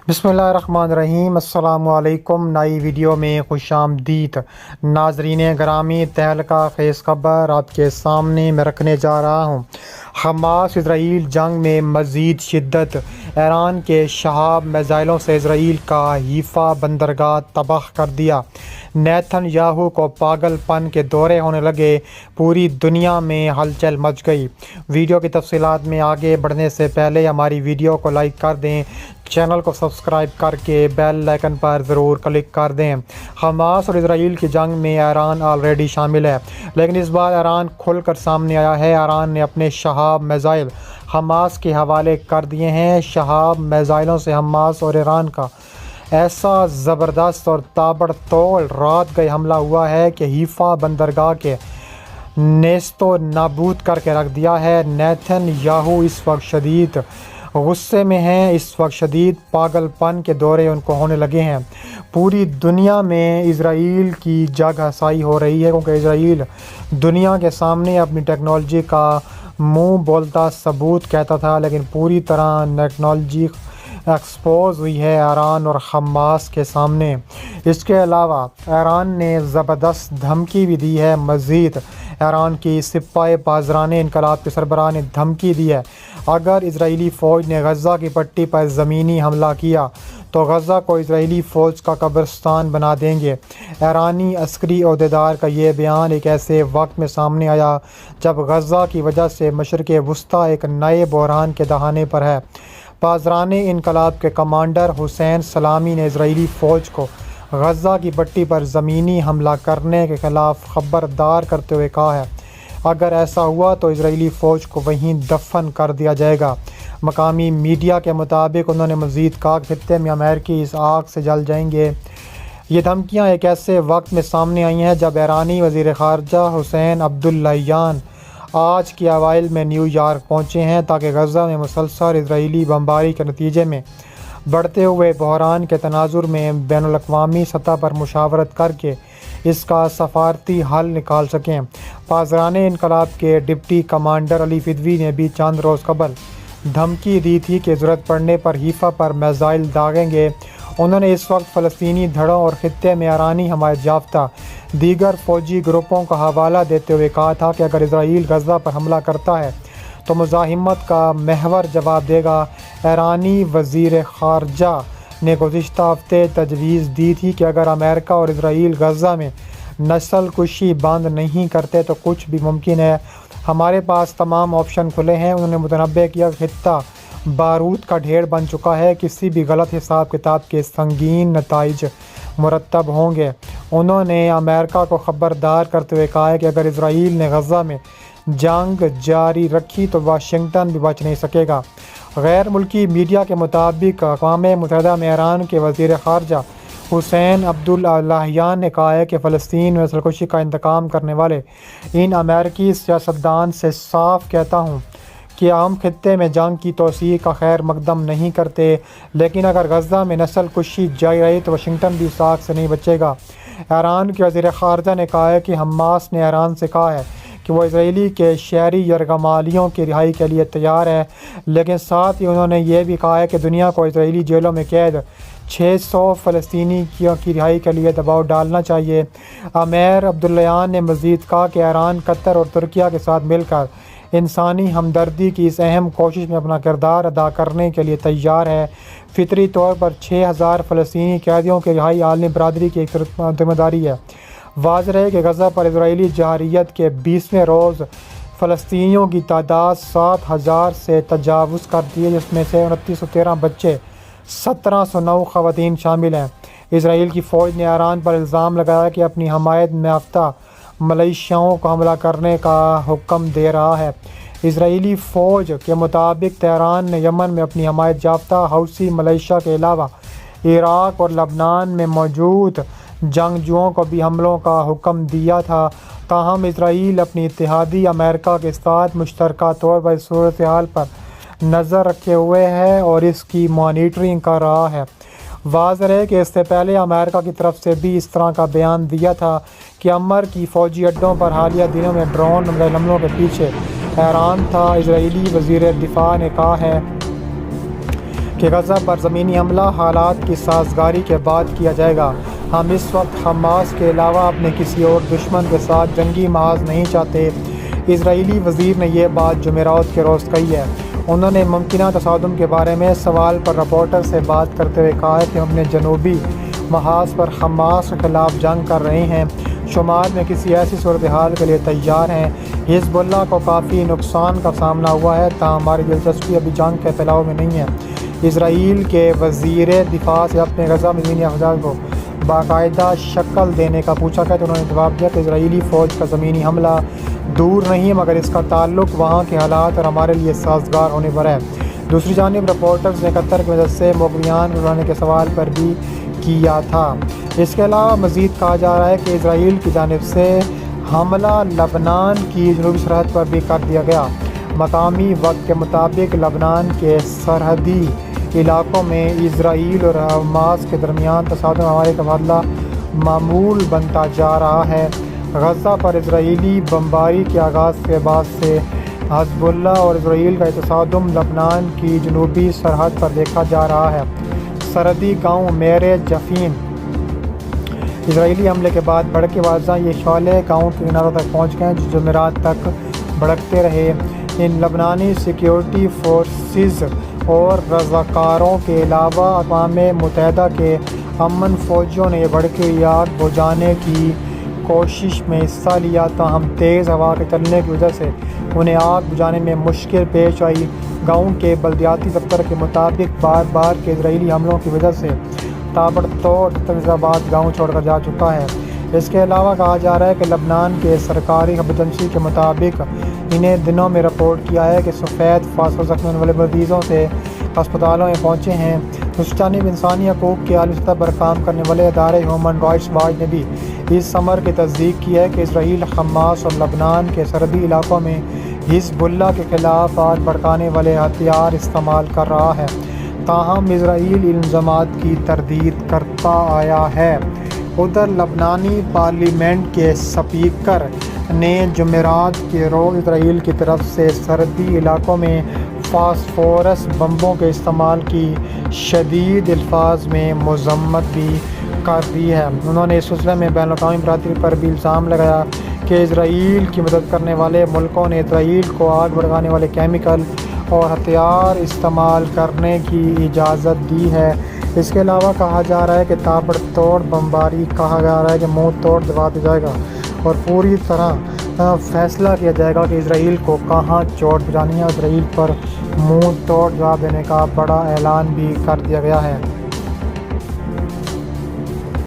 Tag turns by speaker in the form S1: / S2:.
S1: بسم اللہ الرحمن الرحیم۔ السلام علیکم۔ نئی ویڈیو میں خوش آمدید ناظرین گرامی۔ تہلکہ خیز خبر آپ کے سامنے میں رکھنے جا رہا ہوں۔ حماس اسرائیل جنگ میں مزید شدت، ایران کے شہاب میزائلوں سے اسرائیل کا حیفا بندرگاہ تباہ کر دیا، نیتن یاہو کو پاگل پن کے دورے ہونے لگے، پوری دنیا میں ہلچل مچ گئی۔ ویڈیو کی تفصیلات میں آگے بڑھنے سے پہلے ہماری ویڈیو کو لائک کر دیں، چینل کو سبسکرائب کر کے بیل آئیکن پر ضرور کلک کر دیں۔ حماس اور اسرائیل کی جنگ میں ایران آلریڈی شامل ہے، لیکن اس بار ایران کھل کر سامنے آیا ہے۔ ایران نے اپنے شہاب میزائل حماس کے حوالے کر دیے ہیں۔ شہاب میزائلوں سے حماس اور ایران کا ایسا زبردست اور تابڑ توڑ رات گئے حملہ ہوا ہے کہ حیفا بندرگاہ کے نیست و نابود کر کے رکھ دیا ہے۔ نیتن یاہو اس وقت شدید غصے میں ہیں، اس وقت شدید پاگل پن کے دورے ان کو ہونے لگے ہیں۔ پوری دنیا میں اسرائیل کی جگ ہسائی ہو رہی ہے، کیونکہ اسرائیل دنیا کے سامنے اپنی ٹیکنالوجی کا منہ بولتا ثبوت کہتا تھا، لیکن پوری طرح ٹیکنالوجی ایکسپوز ہوئی ہے ایران اور حماس کے سامنے۔ اس کے علاوہ ایران نے زبردست دھمکی بھی دی ہے۔ مزید ایران کی سپاہ بازران انقلاب کے سربراہ نے دھمکی دی ہے، اگر اسرائیلی فوج نے غزہ کی پٹی پر زمینی حملہ کیا تو غزہ کو اسرائیلی فوج کا قبرستان بنا دیں گے۔ ایرانی عسکری عہدیدار کا یہ بیان ایک ایسے وقت میں سامنے آیا جب غزہ کی وجہ سے مشرق وسطیٰ ایک نئے بحران کے دہانے پر ہے۔ بازران انقلاب کے کمانڈر حسین سلامی نے اسرائیلی فوج کو غزہ کی پٹی پر زمینی حملہ کرنے کے خلاف خبردار کرتے ہوئے کہا ہے، اگر ایسا ہوا تو اسرائیلی فوج کو وہیں دفن کر دیا جائے گا۔ مقامی میڈیا کے مطابق انہوں نے مزید کہا کہ خطے میں امریکی اس آگ سے جل جائیں گے۔ یہ دھمکیاں ایک ایسے وقت میں سامنے آئی ہیں جب ایرانی وزیر خارجہ حسین عبداللہیان آج کے اوائل میں نیو یارک پہنچے ہیں تاکہ غزہ میں مسلسل اسرائیلی بمباری کے نتیجے میں بڑھتے ہوئے بحران کے تناظر میں بین الاقوامی سطح پر مشاورت کر کے اس کا سفارتی حل نکال سکیں۔ بازران انقلاب کے ڈپٹی کمانڈر علی فدوی نے بھی چند روز قبل دھمکی دی تھی کہ ضرورت پڑنے پر حیفا پر میزائل داغیں گے۔ انہوں نے اس وقت فلسطینی دھڑوں اور خطے میں ایرانی حمایت یافتہ دیگر فوجی گروپوں کا حوالہ دیتے ہوئے کہا تھا کہ اگر اسرائیل غزہ پر حملہ کرتا ہے تو مزاحمت کا محور جواب دے گا۔ ایرانی وزیر خارجہ نے گزشتہ ہفتے تجویز دی تھی کہ اگر امریکہ اور اسرائیل غزہ میں نسل کشی بند نہیں کرتے تو کچھ بھی ممکن ہے، ہمارے پاس تمام آپشن کھلے ہیں۔ انہوں نے متنبہ کیا کہ خطہ بارود کا ڈھیر بن چکا ہے، کسی بھی غلط حساب کتاب کے سنگین نتائج مرتب ہوں گے۔ انہوں نے امریکہ کو خبردار کرتے ہوئے کہا ہے کہ اگر اسرائیل نے غزہ میں جنگ جاری رکھی تو واشنگٹن بھی بچ نہیں سکے گا۔ غیر ملکی میڈیا کے مطابق اقوام متحدہ میں ایران کے وزیر خارجہ حسین عبداللہیان نے کہا ہے کہ فلسطین میں نسل کشی کا انتقام کرنے والے ان امریکی سیاستدان سے صاف کہتا ہوں کہ ہم خطے میں جنگ کی توسیع کا خیر مقدم نہیں کرتے، لیکن اگر غزہ میں نسل کشی جاری رہی تو واشنگٹن بھی اس آگ سے نہیں بچے گا۔ ایران کے وزیر خارجہ نے کہا ہے کہ حماس نے ایران سے کہا ہے کہ وہ اسرائیلی کے شہری یرغمالیوں کی رہائی کے لیے تیار ہے، لیکن ساتھ ہی انہوں نے یہ بھی کہا ہے کہ دنیا کو اسرائیلی جیلوں میں قید 600 فلسطینی کی رہائی کے لیے دباؤ ڈالنا چاہیے۔ امیر عبداللہیان نے مزید کہا کہ ایران قطر اور ترکیہ کے ساتھ مل کر انسانی ہمدردی کی اس اہم کوشش میں اپنا کردار ادا کرنے کے لیے تیار ہے۔ فطری طور پر 6000 فلسطینی قیدیوں کی رہائی عالمی برادری کی ایک ذمہ داری ہے۔ واضح ہے کہ غزہ پر اسرائیلی جارحیت کے 20ویں روز فلسطینیوں کی تعداد 7000 سے تجاوز کرتی ہے، جس میں سے 2913 بچے 1709 خواتین شامل ہیں۔ اسرائیل کی فوج نے ایران پر الزام لگایا کہ اپنی حمایت یافتہ ملیشیاؤں کو حملہ کرنے کا حکم دے رہا ہے۔ اسرائیلی فوج کے مطابق تہران نے یمن میں اپنی حمایت یافتہ حوثی ملیشیا کے علاوہ عراق اور لبنان میں موجود جنگجوؤں کو بھی حملوں کا حکم دیا تھا، تاہم اسرائیل اپنی اتحادی امریکہ کے ساتھ مشترکہ طور پر اس صورتحال پر نظر رکھے ہوئے ہے اور اس کی مانیٹرنگ کر رہا ہے۔ واضح ہے کہ اس سے پہلے امریکہ کی طرف سے بھی اس طرح کا بیان دیا تھا کہ امر کی فوجی اڈوں پر حالیہ دنوں میں ڈرون حملوں کے پیچھے ایران تھا۔ اسرائیلی وزیر دفاع نے کہا ہے کہ غزہ پر زمینی حملہ حالات کی سازگاری کے بعد کیا جائے گا۔ ہم اس وقت حماس کے علاوہ اپنے کسی اور دشمن کے ساتھ جنگی محاذ نہیں چاہتے۔ اسرائیلی وزیر نے یہ بات جمعرات کے روز کہی ہے۔ انہوں نے ممکنہ تصادم کے بارے میں سوال پر رپورٹر سے بات کرتے ہوئے کہا کہ ہم اپنے جنوبی محاذ پر حماس کے خلاف جنگ کر رہے ہیں، شمال میں کسی ایسی صورتحال کے لیے تیار ہیں۔ حزب اللہ کو کافی نقصان کا سامنا ہوا ہے، تاہم ہماری دلچسپی ابھی جنگ کے پھیلاؤ میں نہیں ہے۔ اسرائیل کے وزیر دفاع سے اپنے غزہ میں زمینی حملات کو باقاعدہ شکل دینے کا پوچھا گیا تو انہوں نے جواب دیا کہ اسرائیلی فوج کا زمینی حملہ دور نہیں مگر اس کا تعلق وہاں کے حالات اور ہمارے لیے سازگار ہونے پر ہے۔ دوسری جانب رپورٹرز نے قطر کی مدد سے موقعیان کو بڑھانے کے سوال پر بھی کیا تھا۔ اس کے علاوہ مزید کہا جا رہا ہے کہ اسرائیل کی جانب سے حملہ لبنان کی جنوبی سرحد پر بھی کر دیا گیا۔ مقامی وقت کے مطابق لبنان کے سرحدی علاقوں میں اسرائیل اور حماس کے درمیان تصادم ہمارے تبادلہ معمول بنتا جا رہا ہے۔ غزہ پر اسرائیلی بمباری کے آغاز کے بعد سے حزب اللہ اور اسرائیل کا تصادم لبنان کی جنوبی سرحد پر دیکھا جا رہا ہے۔ سرحدی گاؤں میرے جفین اسرائیلی حملے کے بعد بھڑکے واضح یہ شعلے گاؤں کے کناروں تک پہنچ گئے جو جمعرات تک بھڑکتے رہے۔ ان لبنانی سیکیورٹی فورسز اور رضاکاروں کے علاوہ اقوام متحدہ کے امن فوجیوں نے یہ بھڑکی ہوئی آگ بجھانے کی کوشش میں حصہ لیا، تاہم تیز ہوا کے چلنے کی وجہ سے انہیں آگ بجھانے میں مشکل پیش آئی۔ گاؤں کے بلدیاتی دفتر کے مطابق بار بار کے اسرائیلی حملوں کی وجہ سے تابڑ توڑ 70 آباد گاؤں چھوڑ کر جا چکا ہے۔ اس کے علاوہ کہا جا رہا ہے کہ لبنان کے سرکاری خبر ایجنسی کے مطابق انہیں دنوں میں رپورٹ کیا ہے کہ سفید فاصلوں زخمی ہونے والے مریضوں سے ہسپتالوں میں پہنچے ہیں۔ دوسری جانب انسانی حقوق کے عالمی سطح پر کام کرنے والے ادارے ہیومن رائٹس واچ نے بھی اس امر کی تصدیق کی ہے کہ اسرائیل حماس اور لبنان کے سرحدی علاقوں میں حزب اللہ کے خلاف آگ بھڑکانے والے ہتھیار استعمال کر رہا ہے، تاہم اسرائیل ان الزامات کی تردید کرتا آیا ہے۔ ادھر لبنانی پارلیمنٹ کے اسپیکر نے جمعرات کے روز اسرائیل کی طرف سے سرحدی علاقوں میں فاسفورس بمبوں کے استعمال کی شدید الفاظ میں مذمت بھی کر دی ہے۔ انہوں نے اس سلسلے میں بین الاقوامی برادری پر بھی الزام لگایا کہ اسرائیل کی مدد کرنے والے ملکوں نے اسرائیل کو آگ بھڑکانے والے کیمیکل اور ہتھیار استعمال کرنے کی اجازت دی ہے۔ اس کے علاوہ کہا جا رہا ہے کہ تابڑ توڑ بمباری کہا جا رہا ہے کہ منہ توڑ جواب دیا جائے گا اور پوری طرح فیصلہ کیا جائے گا کہ اسرائیل کو کہاں چوٹ پہنچانی ہے۔ اسرائیل پر منہ توڑ جواب دینے کا بڑا اعلان بھی کر دیا گیا ہے۔